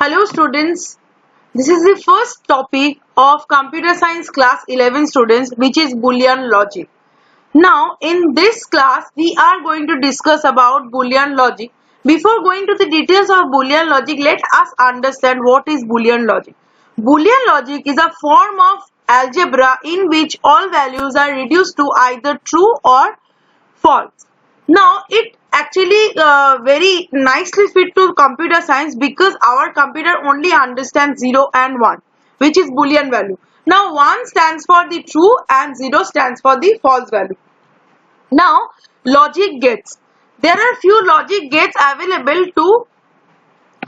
Hello students, this is the first topic of computer science class 11 students, which is Boolean logic. Now in this class we are going to discuss about Boolean logic. Before going to the details of Boolean logic, let us understand what is Boolean logic. Boolean logic is a form of algebra in which all values are reduced to either true or false. Now it actually very nicely fit to computer science because our computer only understands 0 and 1, which is Boolean value. Now 1 stands for the true and 0 stands for the false value. Now logic gates. There are few logic gates available to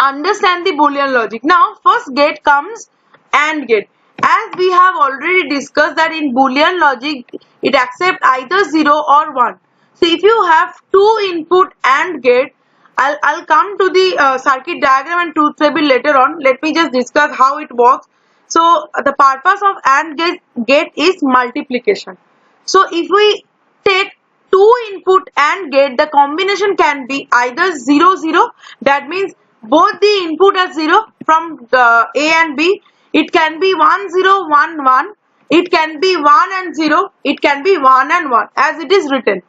understand the Boolean logic. Now first gate comes AND gate. As we have already discussed that in Boolean logic it accepts either 0 or 1. So if you have two input AND gate, I'll come to the circuit diagram and truth table later on. Let me just discuss how it works. So the purpose of AND gate is multiplication. So if we take two input AND gate, the combination can be either 0 0, that means both the input are 0 from A and B. It can be 1 0 1 1. It can be 1 and 0. It can be 1 and 1 as it is written.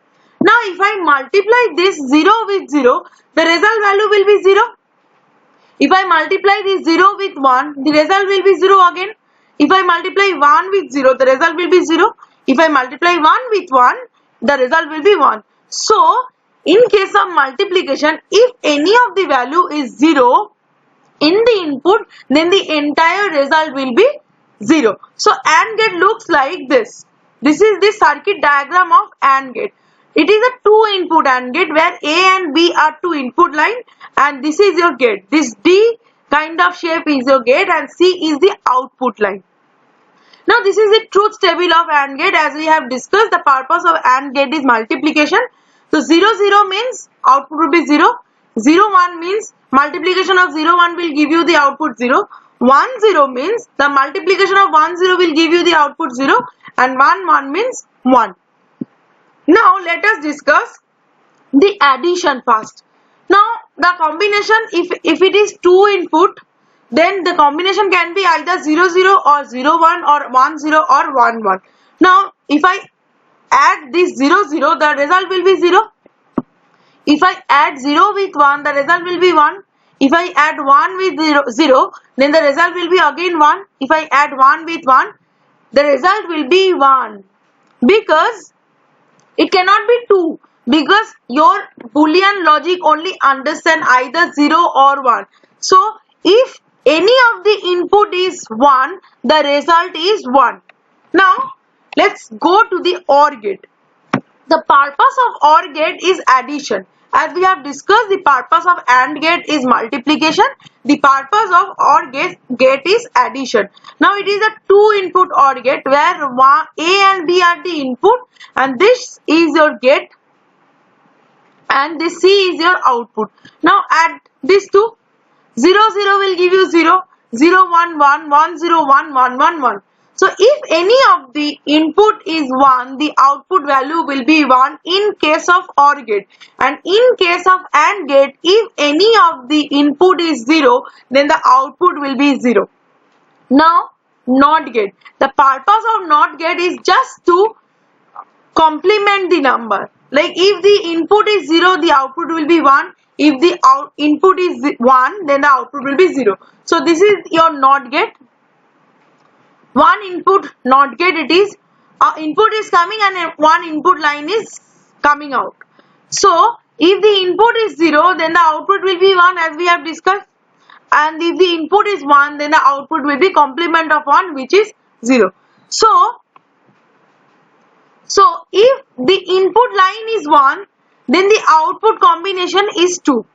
Now if I multiply this 0 with 0, the result value will be 0. If I multiply this 0 with 1, the result will be 0 again. If I multiply 1 with 0, the result will be 0. If I multiply 1 with 1, the result will be 1. So in case of multiplication, if any of the value is 0 in the input, then the entire result will be 0. So AND gate looks like this. This is the circuit diagram of AND gate. It is a two input AND gate where A and B are two input line and this is your gate. This D kind of shape is your gate and C is the output line. Now this is the truth table of AND gate. As we have discussed, the purpose of AND gate is multiplication. So 0 0 means output will be 0. 0 1 means multiplication of 0 1 will give you the output 0. 1 0 means the multiplication of 1 0 will give you the output 0 and 1 1 means 1. Now let us discuss the addition first. Now the combination, if it is two input, then the combination can be either 0 0 or 0 1 or 1 0 or 1 1. Now if I add this 0 0, the result will be 0. If I add 0 with 1, the result will be 1. If I add 1 with 0, then the result will be again 1. If I add 1 with 1, the result will be 1. Because it cannot be 2. Because your Boolean logic only understand either 0 or 1. So if any of the input is 1, the result is 1. Now let's go to the OR gate. The purpose of OR gate is addition. As we have discussed, the purpose of AND gate is multiplication. The purpose of OR gate is addition. Now it is a two input OR gate where A and B are the input and this is your gate and this C is your output. Now add these two. 0 0 will give you 0, 0 1 1, 1 0 1, 1 1 1. So if any of the input is 1, the output value will be 1 in case of OR gate. And in case of AND gate, if any of the input is 0, then the output will be 0. Now NOT gate. The purpose of NOT gate is just to complement the number. Like if the input is 0, the output will be 1. If the input is 1, then the output will be 0. So this is your NOT gate. One input NOT gate it is. Input is coming and one input line is coming out. So if the input is 0, then the output will be 1 as we have discussed. And if the input is 1, then the output will be complement of 1, which is 0. So if the input line is 1, then the output combination is 2.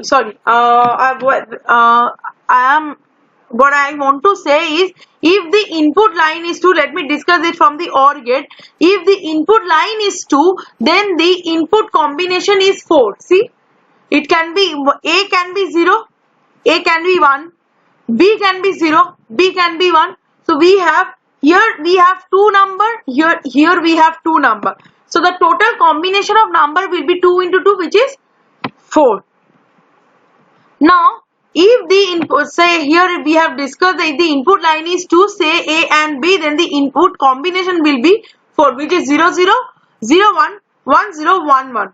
Sorry. What I want to say is, if the input line is 2, let me discuss it from the OR gate. If the input line is 2, then the input combination is 4. See, it can be A can be 0, A can be 1, B can be 0, B can be 1. So here we have two number, here we have two number. So the total combination of number will be 2 into 2, which is 4. Now, if the input, say here we have discussed that if the input line is 2, say A and B, then the input combination will be 4, which is 0, 0, 0, 1, 1, 0, 1, 1.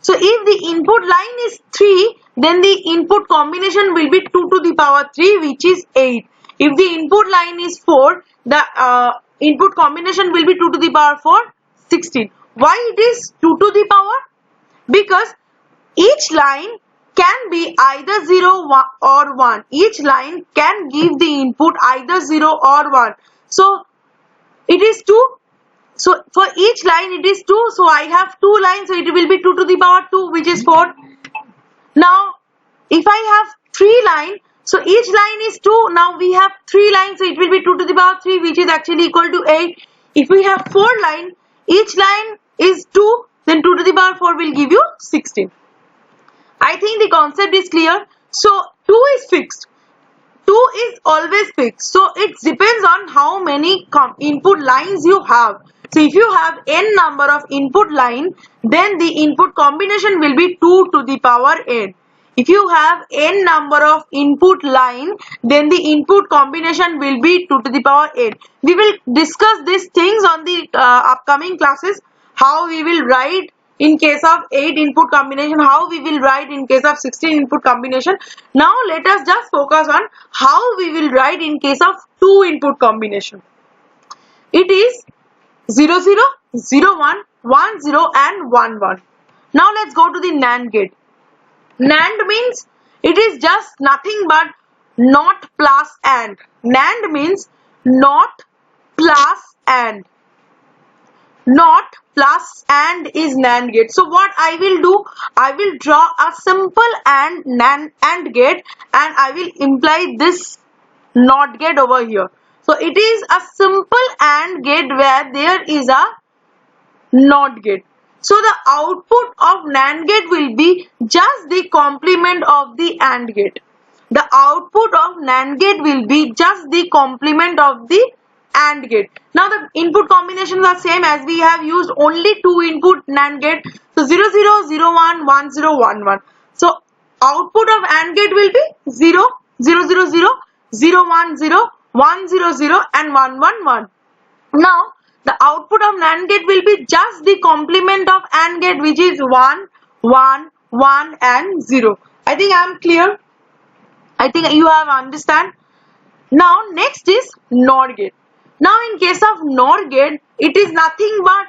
So, if the input line is 3, then the input combination will be 2 to the power 3, which is 8. If the input line is 4, the input combination will be 2 to the power 4, 16. Why it is 2 to the power? Because each line can be either 0 or 1. Each line can give the input either 0 or 1. So, it is 2. So, for each line it is 2. So, I have 2 lines. So, it will be 2 to the power 2, which is 4. Now, if I have 3 lines, so each line is 2. Now, we have 3 lines. So, it will be 2 to the power 3, which is actually equal to 8. If we have 4 lines, each line is 2. Then 2 to the power 4 will give you 16. I think the concept is clear. So 2 is fixed. 2 is always fixed. So it depends on how many input lines you have. So if you have n number of input line, then the input combination will be 2 to the power n. If you have n number of input line, then the input combination will be 2 to the power n. We will discuss these things on the upcoming classes. How we will write in case of 8 input combination, how we will write in case of 16 input combination. Now let us just focus on how we will write in case of 2 input combination. It is 0, 0, 0, 1, 1, 0 and 1, 1. Now let's go to the NAND gate. NAND means it is just nothing but not plus and. NAND means not plus and. Not plus and is NAND gate. So what I will do, I will draw a simple AND gate and I will imply this NOT gate over here. So it is a simple AND gate where there is a NOT gate. So the output of NAND gate will be just the complement of the AND gate. The output of NAND gate will be just the complement of the AND gate. Now the input combinations are same as we have used only 2 input NAND gate. So 0, 0, 0, 1, 1, 0, 1, 1. So output of AND gate will be 0, 0, 0, 0, 0, 1, 0, 1, 0, 0 and 1, 1, 1. Now the output of NAND gate will be just the complement of AND gate, which is 1, 1, 1 and 0. I think I am clear. I think you have understand. Now next is NOR gate. Now in case of NOR gate, it is nothing but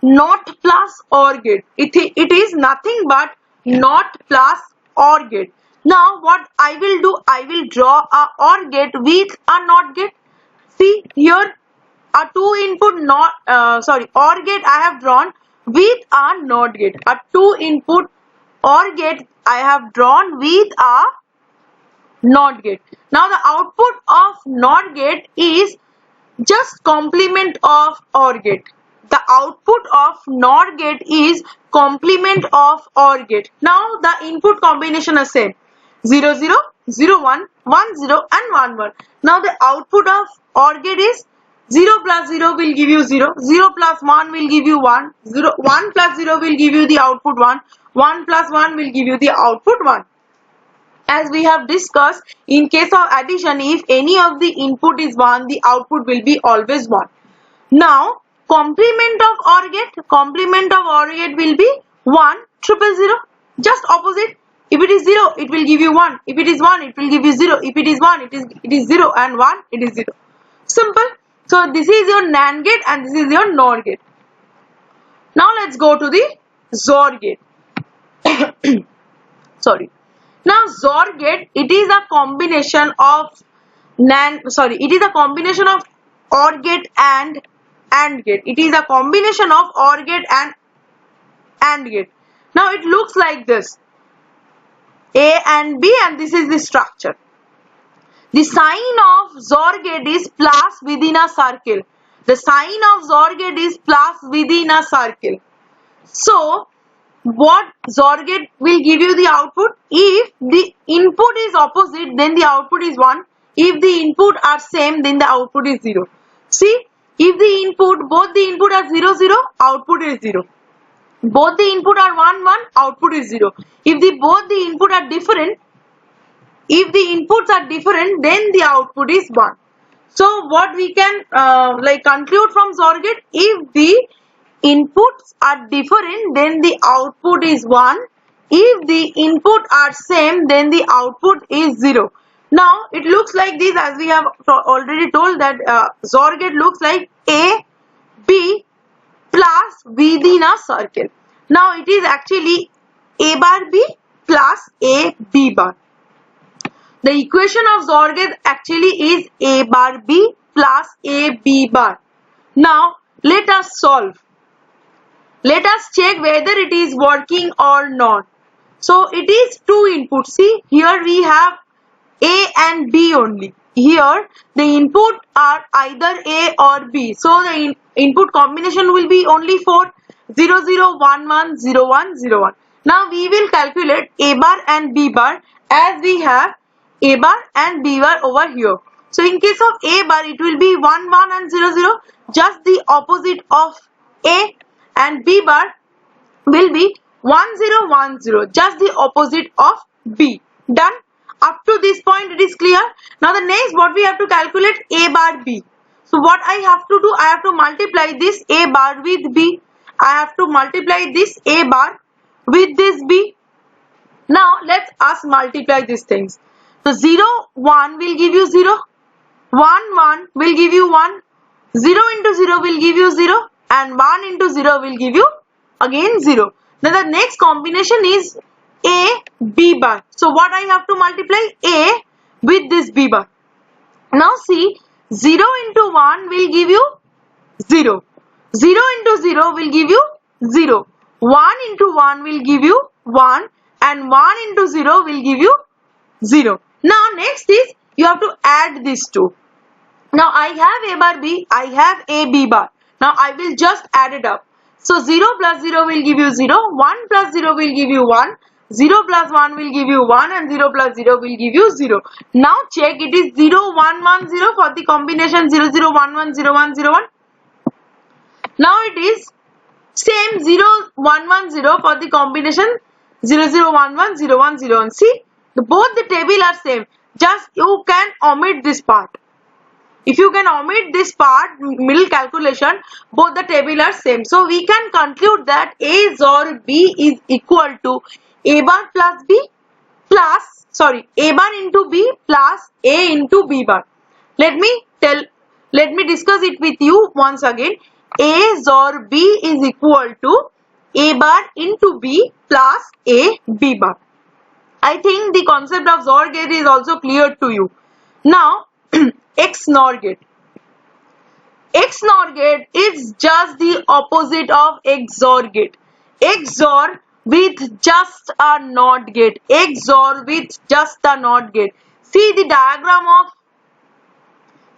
not plus OR gate. It is nothing but not plus OR gate. Now what I will do, I will draw a OR gate with a NOT gate. See here a 2 input OR gate I have drawn with a NOT gate. A 2 input OR gate I have drawn with a NOT gate. Now the output of NOT gate is just complement of OR gate. The output of NOR gate is complement of OR gate. Now the input combination is same. 0, 0, 0, 1, 1, 0 and 1, 1. Now the output of OR gate is 0 plus 0 will give you 0. 0 plus 1 will give you 1. 1 plus 0 will give you the output 1. 1 plus 1 will give you the output 1. As we have discussed, in case of addition, if any of the input is 1, the output will be always 1. Now, complement of OR gate will be 1, 0, 0. Just opposite. If it is 0, it will give you 1. If it is 1, it will give you 0. If it is 1, it is 0 and 1, it is 0. Simple. So, this is your NAND gate and this is your NOR gate. Now, let's go to the XOR gate. Sorry. Now XOR gate, it is a combination of it is a combination of OR gate and AND gate. It is a combination of OR gate and AND gate. Now it looks like this. A and B and this is the structure. The sign of XOR gate is plus within a circle. The sign of XOR gate is plus within a circle. So what XOR gate will give you the output? If the input is opposite, then the output is 1. If the input are same, then the output is 0. See, if the input, both the input are 0, 0, output is 0. both the input are 1 1, output is 0. If both the input are different, if the inputs are different, then the output is 1. So what we can conclude from XOR gate, if the inputs are different, then the output is 1. If the input are same, then the output is 0. Now it looks like this, as we have already told that XOR gate looks like A, B plus within a circle. Now it is actually A bar B plus A B bar. The equation of XOR gate actually is A bar B plus A B bar. Now let us solve. Let us check whether it is working or not. So it is two inputs. See, here we have A and B only. Here the input are either A or B. So the input combination will be only 4, 0 0 1 1 0 1 0 1. Now we will calculate A bar and B bar, as we have A bar and B bar over here. So in case of A bar, it will be 1 1 and 0 0, just the opposite of A, and B bar will be 1 0 1 0, just the opposite of B. Done. Up to this point it is clear. Now the next, what we have to calculate, A bar B. So what I have to do, I have to multiply this A bar with B. I have to multiply this A bar with this B. Now let us multiply these things. So 0 1 will give you 0, 1 1 will give you 1, 0 into 0 will give you 0, and 1 into 0 will give you again 0. Then the next combination is A B bar. So what I have to multiply, A with this B bar. Now see, 0 into 1 will give you 0, 0 into 0 will give you 0, 1 into 1 will give you 1, and 1 into 0 will give you 0. Now next is, you have to add these two. Now I have A bar B, I have A B bar. Now I will just add it up. So 0 plus 0 will give you 0, 1 plus 0 will give you 1, 0 plus 1 will give you 1, and 0 plus 0 will give you 0. Now check, it is 0 1 1 0 for the combination 0 0 1 1 0 1 0 1. Now it is same 0 1 1 0 for the combination 0 0 1 1 0 1 0 1. See, both the table are same. Just you can omit this part. If you can omit this part, middle calculation, both the table are same. So we can conclude that A XOR B is equal to A bar plus B plus, A bar into B plus A into B bar. Let me discuss it with you once again. A XOR B is equal to A bar into B plus A B bar. I think the concept of XOR gate is also clear to you. Now XNOR gate. XNOR gate is just the opposite of XOR gate. XOR with just a NOT gate. XOR with just a NOT gate. See the diagram of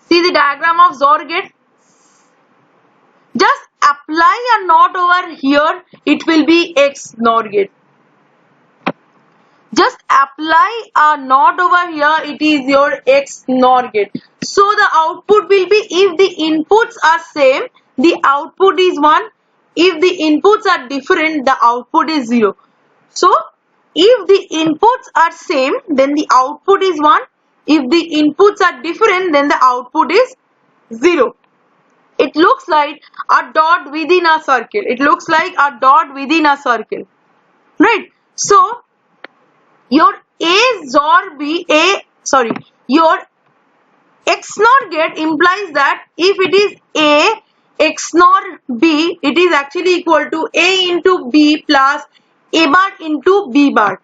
XOR gate. Just apply a NOT over here, it will be XNOR gate. Just apply a NOT over here, it is your XNOR gate. So the output will be, if the inputs are same, the output is 1. If the inputs are different, the output is 0. So if the inputs are same, then the output is 1. If the inputs are different, then the output is 0. It looks like a dot within a circle. It looks like a dot within a circle. Right? So your your XNOR gate implies that if it is A XNOR B, it is actually equal to A into B plus A bar into B bar.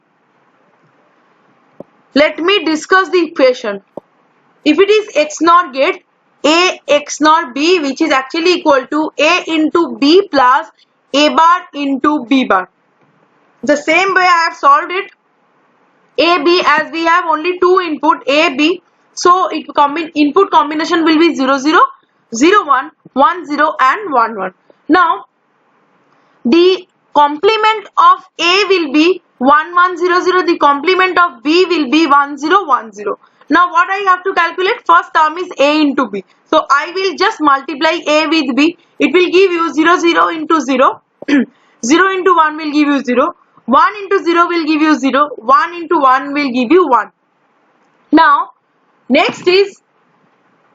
Let me discuss the equation. If it is XNOR gate, A XNOR B, which is actually equal to A into B plus A bar into B bar. The same way I have solved it. A B, as we have only two input A B, so input combination will be 0 0 0 1 1 0 and 1 1. Now the complement of A will be 1 1 0 0, the complement of B will be 1 0 1 0. Now what I have to calculate, first term is A into B, so I will just multiply A with B. It will give you 0 0 into 0 0 into 1 will give you 0. 1 into 0 will give you 0. 1 into 1 will give you 1. Now, next is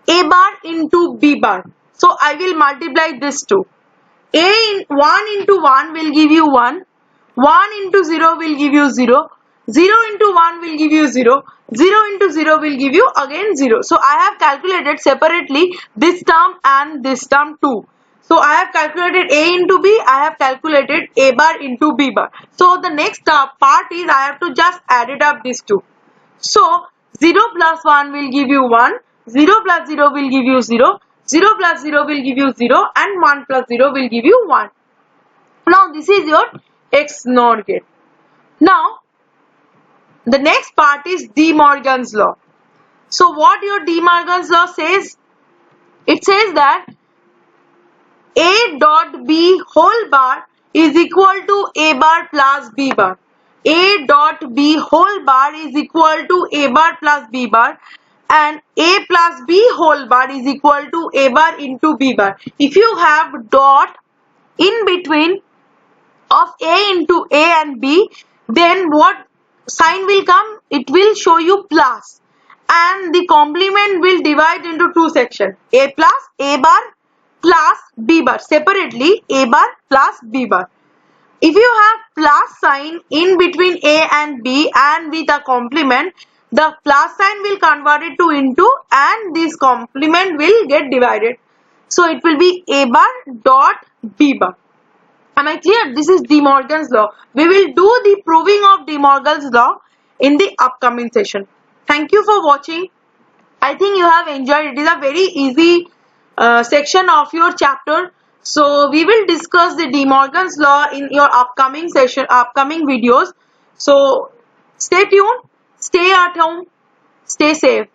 A bar into B bar. So, I will multiply this two. 1 into 1 will give you 1. 1 into 0 will give you 0. 0 into 1 will give you 0. 0 into 0 will give you again 0. So, I have calculated separately this term and this term too. So, I have calculated A into B. I have calculated A bar into B bar. So, the next part is I have to just add it up these two. So, 0 plus 1 will give you 1. 0 plus 0 will give you 0. 0 plus 0 will give you 0 and 1 plus 0 will give you 1. Now, this is your X NOR gate. Now, the next part is De Morgan's law. So, what your De Morgan's law says? It says that A dot B whole bar is equal to A bar plus B bar. A dot B whole bar is equal to A bar plus B bar, and A plus B whole bar is equal to A bar into B bar. If you have dot in between of A into A and B, then what sign will come? It will show you plus, and the complement will divide into two sections, A plus A bar plus B bar, separately A bar plus B bar. If you have plus sign in between A and B and with a complement, the plus sign will convert it to into and this complement will get divided. So it will be A bar dot B bar. Am I clear? This is De Morgan's law. We will do the proving of De Morgan's law in the upcoming session. Thank you for watching. I think you have enjoyed. It is a very easy section of your chapter. So we will discuss the De Morgan's law in your upcoming videos. So stay tuned, stay at home, stay safe.